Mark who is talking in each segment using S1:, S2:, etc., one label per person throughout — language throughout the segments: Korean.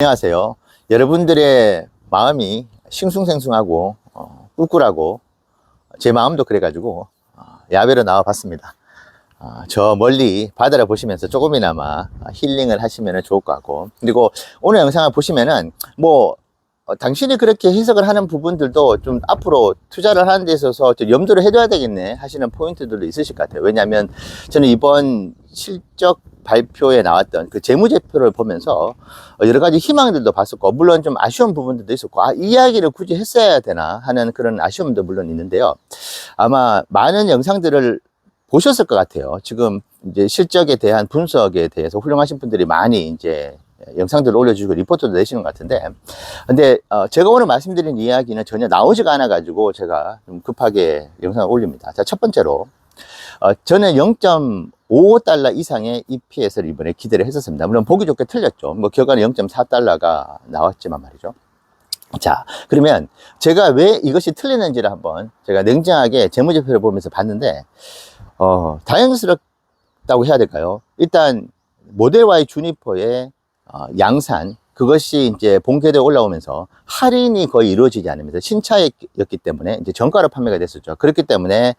S1: 안녕하세요. 여러분들의 마음이 싱숭생숭하고 꿀꿀하고 제 마음도 그래가지고 야외로 나와 봤습니다. 저 멀리 바다를 보시면서 조금이나마 힐링을 하시면 좋을 것 같고, 그리고 오늘 영상을 보시면은 당신이 그렇게 해석을 하는 부분들도 좀 앞으로 투자를 하는 데 있어서 좀 염두를 해둬야 되겠네 하시는 포인트들도 있으실 것 같아요. 왜냐하면 저는 이번 실적 발표에 나왔던 그 재무제표를 보면서 여러 가지 희망들도 봤었고, 물론 좀 아쉬운 부분들도 있었고, 이 이야기를 굳이 했어야 되나 하는 그런 아쉬움도 물론 있는데요. 아마 많은 영상들을 보셨을 것 같아요. 지금 이제 실적에 대한 분석에 대해서 훌륭하신 분들이 많이 이제 영상들을 올려주시고 리포트도 내시는 것 같은데, 근데 제가 오늘 말씀드린 이야기는 전혀 나오지가 않아 가지고 제가 좀 급하게 영상을 올립니다. 자, 첫 번째로 저는 0.55달러 이상의 EPS를 이번에 기대를 했었습니다. 물론 보기 좋게 틀렸죠. 뭐 결과는 0.4달러가 나왔지만 말이죠. 자, 그러면 제가 왜 이것이 틀리는지를 한번 제가 냉정하게 재무제표를 보면서 봤는데, 다행스럽다고 해야 될까요? 일단 모델 Y 주니퍼의 양산, 그것이 이제 본궤도에 올라오면서 할인이 거의 이루어지지 않으면서 신차였기 때문에 이제 정가로 판매가 됐었죠. 그렇기 때문에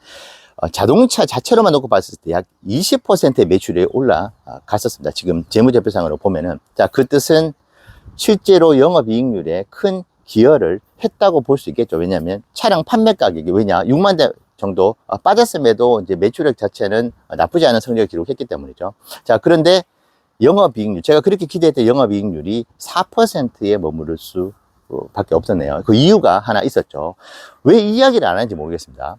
S1: 자동차 자체로만 놓고 봤을 때 약 20%의 매출이 올라갔었습니다. 지금 재무제표상으로 보면은. 자, 그 뜻은 실제로 영업이익률에 큰 기여를 했다고 볼 수 있겠죠. 왜냐하면 차량 판매 가격이 6만 대 정도 빠졌음에도 이제 매출액 자체는 나쁘지 않은 성적을 기록했기 때문이죠. 자, 그런데 영업이익률, 제가 그렇게 기대했던 영업이익률이 4%에 머무를 수밖에 없었네요. 그 이유가 하나 있었죠. 왜 이 이야기를 안 하는지 모르겠습니다.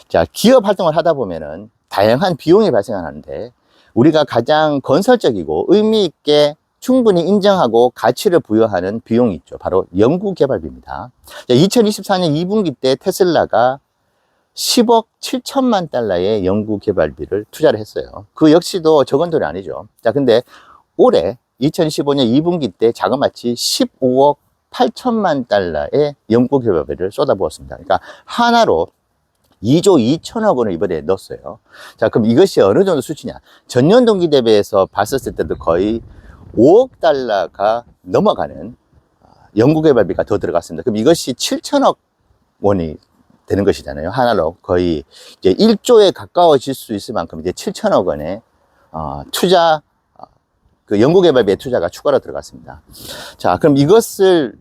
S1: 자, 기업 활동을 하다 보면은 다양한 비용이 발생하는데, 우리가 가장 건설적이고 의미 있게 충분히 인정하고 가치를 부여하는 비용이 있죠. 바로 연구개발비입니다. 2024년 2분기 때 테슬라가 10억 7천만 달러의 연구개발비를 투자를 했어요. 그 역시도 적은 돈이 아니죠. 자, 근데 올해 2015년 2분기 때 자그마치 15억 8천만 달러의 연구개발비를 쏟아부었습니다. 그러니까 하나로 2조 2천억 원을 이번에 넣었어요. 자, 그럼 이것이 어느 정도 수치냐? 전년 동기 대비해서 봤었을 때도 거의 5억 달러가 넘어가는 연구개발비가 더 들어갔습니다. 그럼 이것이 7천억 원이 되는 것이잖아요. 하나로 거의 이제 1조에 가까워질 수 있을 만큼 이제 7천억 원의 투자, 그 연구개발비의 투자가 추가로 들어갔습니다. 자, 그럼 이것을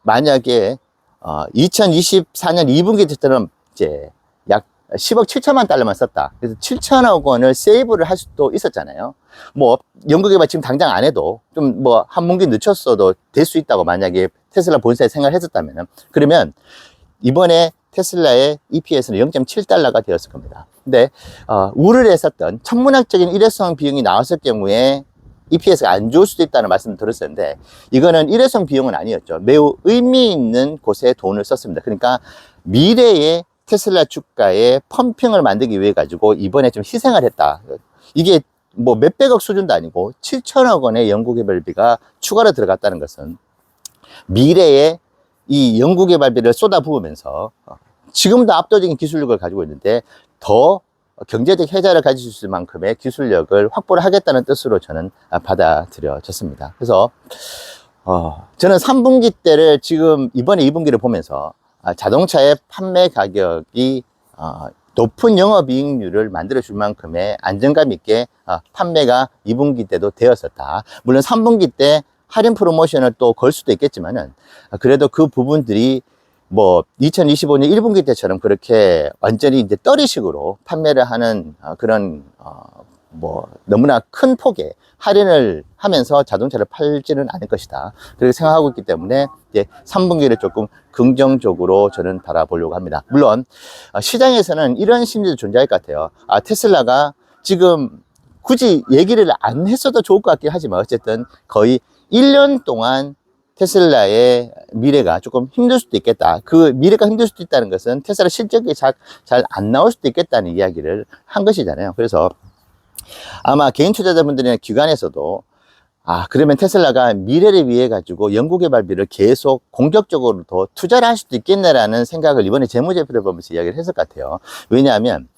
S1: 만약에 2024년 2분기 때처럼 이제 약 10억 7천만 달러만 썼다. 그래서 7천억 원을 세이브를 할 수도 있었잖아요. 뭐 연구개발 지금 당장 안 해도 좀 뭐 한 분기 늦췄어도 될 수 있다고 만약에 테슬라 본사에 생각을 했었다면은, 그러면 이번에 테슬라의 EPS는 0.7달러가 되었을 겁니다. 근데 우려를 했었던 천문학적인 일회성 비용이 나왔을 경우에 EPS가 안 좋을 수도 있다는 말씀을 들었었는데, 이거는 일회성 비용은 아니었죠. 매우 의미 있는 곳에 돈을 썼습니다. 그러니까 미래의 테슬라 주가의 펌핑을 만들기 위해 가지고 이번에 좀 희생을 했다. 이게 뭐 몇백억 수준도 아니고 7천억 원의 연구개발비가 추가로 들어갔다는 것은 미래에 이 연구개발비를 쏟아부으면서 지금도 압도적인 기술력을 가지고 있는데 더 경제적 혜자를 가질 수 있을 만큼의 기술력을 확보를 하겠다는 뜻으로 저는 받아들여졌습니다. 그래서 저는 3분기 때를 지금 이번에 2분기를 보면서 자동차의 판매 가격이 높은 영업이익률을 만들어줄 만큼의 안정감 있게 판매가 2분기 때도 되었었다. 물론 3분기 때 할인 프로모션을 또 걸 수도 있겠지만은, 그래도 그 부분들이 뭐 2025년 1분기 때처럼 그렇게 완전히 이제 떨이식으로 판매를 하는 그런 뭐 너무나 큰 폭의 할인을 하면서 자동차를 팔지는 않을 것이다, 그렇게 생각하고 있기 때문에 이제 3분기를 조금 긍정적으로 저는 바라보려고 합니다. 물론 시장에서는 이런 심리도 존재할 것 같아요. 테슬라가 지금 굳이 얘기를 안 했어도 좋을 것 같긴 하지만 어쨌든 거의 1년 동안 테슬라의 미래가 조금 힘들 수도 있겠다. 그 미래가 힘들 수도 있다는 것은 테슬라 실적이 잘 안 나올 수도 있겠다는 이야기를 한 것이잖아요. 그래서 아마 개인 투자자분들이나 기관에서도 그러면 테슬라가 미래를 위해 가지고 연구개발비를 계속 공격적으로 더 투자를 할 수도 있겠네라는 생각을 이번에 재무제표를 보면서 이야기를 했을 것 같아요. 왜냐하면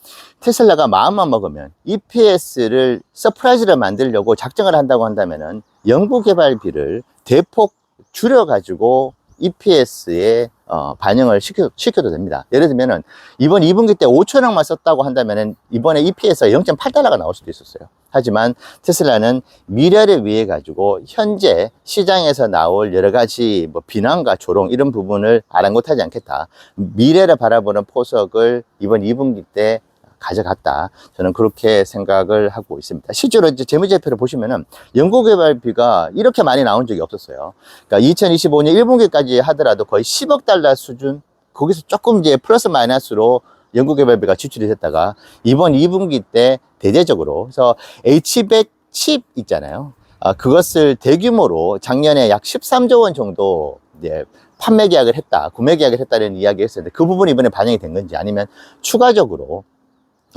S1: 테슬라가 마음만 먹으면 EPS를 서프라이즈를 만들려고 작정을 한다고 한다면은 연구개발비를 대폭 줄여가지고 EPS에 반영을 시켜도 됩니다. 예를 들면은 이번 2분기 때 5천억만 썼다고 한다면은 이번에 EPS가 0.8달러가 나올 수도 있었어요. 하지만 테슬라는 미래를 위해 가지고 현재 시장에서 나올 여러 가지 뭐 비난과 조롱 이런 부분을 아랑곳하지 않겠다. 미래를 바라보는 포석을 이번 2분기 때 가져갔다. 저는 그렇게 생각을 하고 있습니다. 실제로 이제 재무제표를 보시면은 연구개발비가 이렇게 많이 나온 적이 없었어요. 그러니까 2025년 1분기까지 하더라도 거의 10억 달러 수준, 거기서 조금 이제 플러스 마이너스로 연구개발비가 지출이 됐다가 이번 2분기 때 대대적으로, 그래서 H100 칩 있잖아요. 그것을 대규모로 작년에 약 13조 원 정도 이제 판매 계약을 했다, 구매 계약을 했다는 이야기가 있었는데 그 부분이 이번에 반영이 된 건지 아니면 추가적으로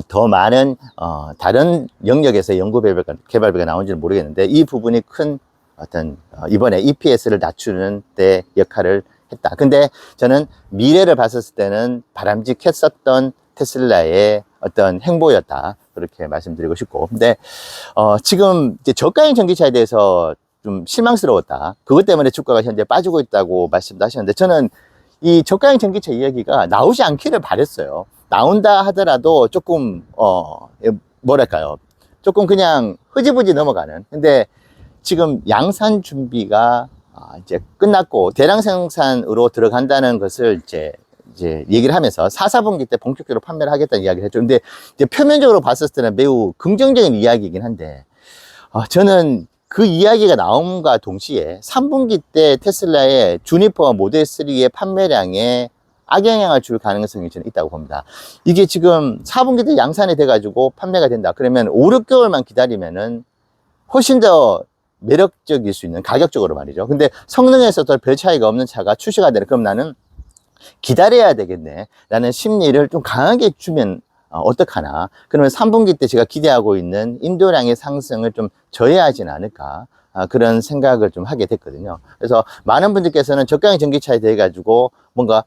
S1: 더 많은 다른 영역에서 연구개발비가 나온지는 모르겠는데 이 부분이 큰 어떤 이번에 EPS를 낮추는 데 역할을 했다. 근데 저는 미래를 봤었을 때는 바람직했었던 테슬라의 어떤 행보였다, 그렇게 말씀드리고 싶고, 근데 지금 이제 저가형 전기차에 대해서 좀 실망스러웠다, 그것 때문에 주가가 현재 빠지고 있다고 말씀도 하셨는데, 저는 이 저가형 전기차 이야기가 나오지 않기를 바랬어요. 나온다 하더라도 조금 뭐랄까요, 조금 그냥 흐지부지 넘어가는. 근데 지금 양산 준비가 이제 끝났고 대량 생산으로 들어간다는 것을 이제 얘기를 하면서 4, 4분기 때 본격적으로 판매를 하겠다는 이야기를 했죠. 근데 이제 표면적으로 봤을 때는 매우 긍정적인 이야기이긴 한데, 저는 그 이야기가 나옴과 동시에 3분기 때 테슬라의 주니퍼 모델 3의 판매량에 악영향을 줄 가능성이 저는 있다고 봅니다. 이게 지금 4분기 때 양산이 돼가지고 판매가 된다. 그러면 5, 6개월만 기다리면은 훨씬 더 매력적일 수 있는, 가격적으로 말이죠. 근데 성능에서도 별 차이가 없는 차가 출시가 되는, 그럼 나는 기다려야 되겠네 라는 심리를 좀 강하게 주면 어떡하나. 그러면 3분기 때 제가 기대하고 있는 인도량의 상승을 좀 저해하지는 않을까, 그런 생각을 좀 하게 됐거든요. 그래서 많은 분들께서는 저가형 전기차에 대해 가지고 뭔가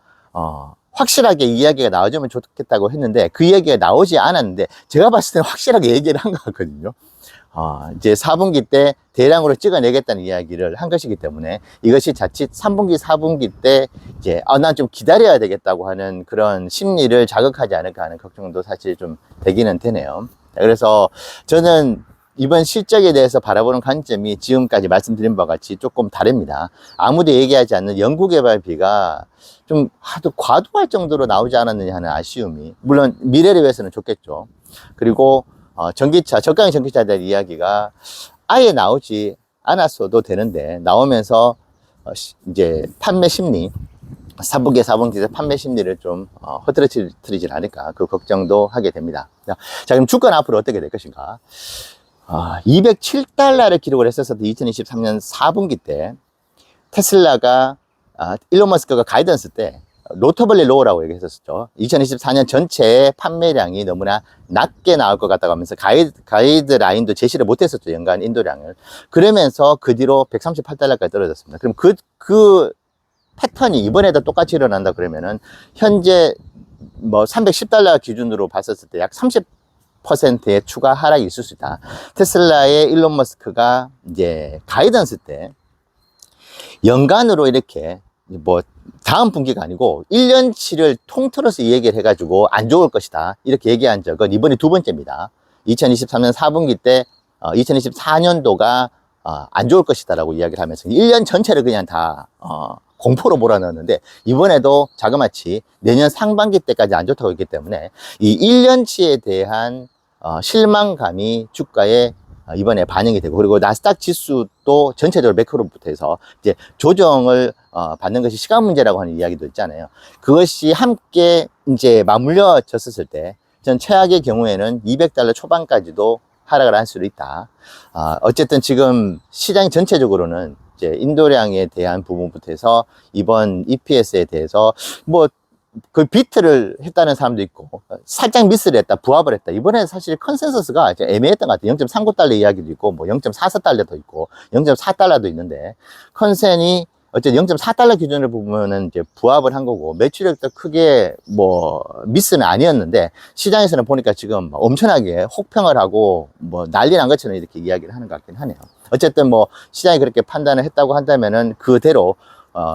S1: 확실하게 이야기가 나와주면 좋겠다고 했는데 그 이야기가 나오지 않았는데, 제가 봤을 때는 확실하게 얘기를 한 것 같거든요. 이제 4분기 때 대량으로 찍어내겠다는 이야기를 한 것이기 때문에 이것이 자칫 3분기, 4분기 때 이제 난 좀 기다려야 되겠다고 하는 그런 심리를 자극하지 않을까 하는 걱정도 사실 좀 되기는 되네요. 그래서 저는 이번 실적에 대해서 바라보는 관점이 지금까지 말씀드린 바와 같이 조금 다릅니다. 아무도 얘기하지 않는 연구개발비가 좀 하도 과도할 정도로 나오지 않았느냐 하는 아쉬움이, 물론 미래를 위해서는 좋겠죠. 그리고 전기차, 저가형 전기차에 대한 이야기가 아예 나오지 않았어도 되는데 나오면서 이제 판매 심리, 3분기, 4분기에서 판매 심리를 좀 흐트러뜨리지 않을까, 그 걱정도 하게 됩니다. 자, 그럼 주가는 앞으로 어떻게 될 것인가? 207달러를 기록을 했었을 때 2023년 4분기 때 테슬라가 일론 머스크가 가이던스 때 노터블리 로우라고 얘기했었죠. 2024년 전체의 판매량이 너무나 낮게 나올 것 같다고 하면서 가이드라인도 제시를 못했었죠, 연간 인도량을. 그러면서 그 뒤로 138달러까지 떨어졌습니다. 그럼 그 패턴이 이번에도 똑같이 일어난다 그러면은 현재 뭐 310달러 기준으로 봤었을 때 약 30%의 추가 하락이 있을 수 있다. 테슬라의 일론 머스크가 이제 가이던스 때 연간으로 이렇게 뭐 다음 분기가 아니고 1년치를 통틀어서 이 얘기를 해가지고 안 좋을 것이다, 이렇게 얘기한 적은 이번이 두 번째입니다. 2023년 4분기 때 2024년도가 안 좋을 것이다 라고 이야기를 하면서 1년 전체를 그냥 다 공포로 몰아넣었는데, 이번에도 자그마치 내년 상반기 때까지 안 좋다고 했기 때문에 이 1년치에 대한 실망감이 주가에 이번에 반영이 되고, 그리고 나스닥 지수도 전체적으로 매크로부터 해서 이제 조정을 받는 것이 시간 문제라고 하는 이야기도 있잖아요. 그것이 함께 이제 맞물려졌을 때 전 최악의 경우에는 200달러 초반까지도 하락을 할 수도 있다. 어쨌든 지금 시장 전체적으로는 이제 인도량에 대한 부분부터 해서 이번 EPS에 대해서 뭐 그 비트를 했다는 사람도 있고 살짝 미스를 했다, 부합을 했다. 이번에 사실 컨센서스가 애매했던 것 같아요. 0.39달러 이야기도 있고 뭐 0.44달러도 있고 0.4달러도 있는데 컨센이 어쨌든 0.4달러 기준으로 보면은 이제 부합을 한 거고, 매출액도 크게 뭐 미스는 아니었는데, 시장에서는 보니까 지금 엄청나게 혹평을 하고 뭐 난리 난 것처럼 이렇게 이야기를 하는 것 같긴 하네요. 어쨌든 뭐 시장이 그렇게 판단을 했다고 한다면은 그대로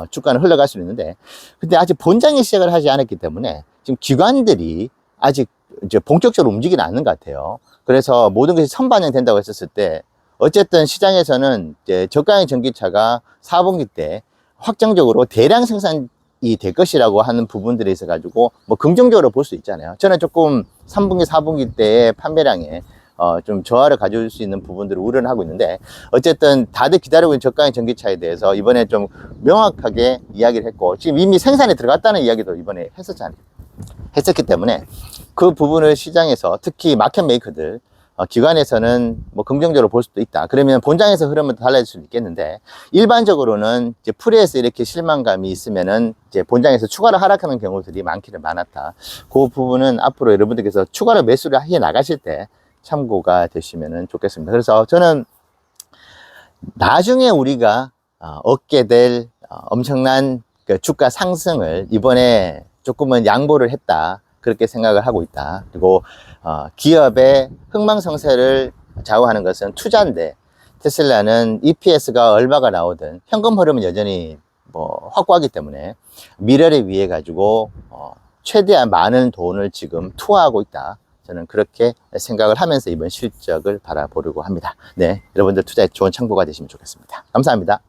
S1: 주가는 흘러갈 수 있는데, 근데 아직 본장의 시작을 하지 않았기 때문에 지금 기관들이 아직 이제 본격적으로 움직이지 않는 것 같아요. 그래서 모든 것이 선반영된다고 했었을 때, 어쨌든 시장에서는 이제 저가형 전기차가 4분기 때 확정적으로 대량 생산이 될 것이라고 하는 부분들이 있어가지고 뭐 긍정적으로 볼 수 있잖아요. 저는 조금 3분기, 4분기 때의 판매량에 좀 저하를 가져올 수 있는 부분들을 우려를 하고 있는데, 어쨌든 다들 기다리고 있는 저가형 전기차에 대해서 이번에 좀 명확하게 이야기를 했고, 지금 이미 생산에 들어갔다는 이야기도 이번에 했었기 때문에 그 부분을 시장에서 특히 마켓 메이커들, 기관에서는 뭐 긍정적으로 볼 수도 있다. 그러면 본장에서 흐름은 달라질 수도 있겠는데, 일반적으로는 이제 풀이에서 이렇게 실망감이 있으면은 이제 본장에서 추가로 하락하는 경우들이 많았다. 그 부분은 앞으로 여러분들께서 추가로 매수를 해 나가실 때 참고가 되시면 좋겠습니다. 그래서 저는 나중에 우리가 얻게 될 엄청난 그 주가 상승을 이번에 조금은 양보를 했다, 그렇게 생각을 하고 있다. 그리고 기업의 흥망성쇠를 좌우하는 것은 투자인데, 테슬라는 EPS가 얼마가 나오든 현금 흐름은 여전히 뭐 확고하기 때문에 미래를 위해 가지고 최대한 많은 돈을 지금 투하하고 있다. 저는 그렇게 생각을 하면서 이번 실적을 바라보려고 합니다. 네, 여러분들 투자에 좋은 참고가 되시면 좋겠습니다. 감사합니다.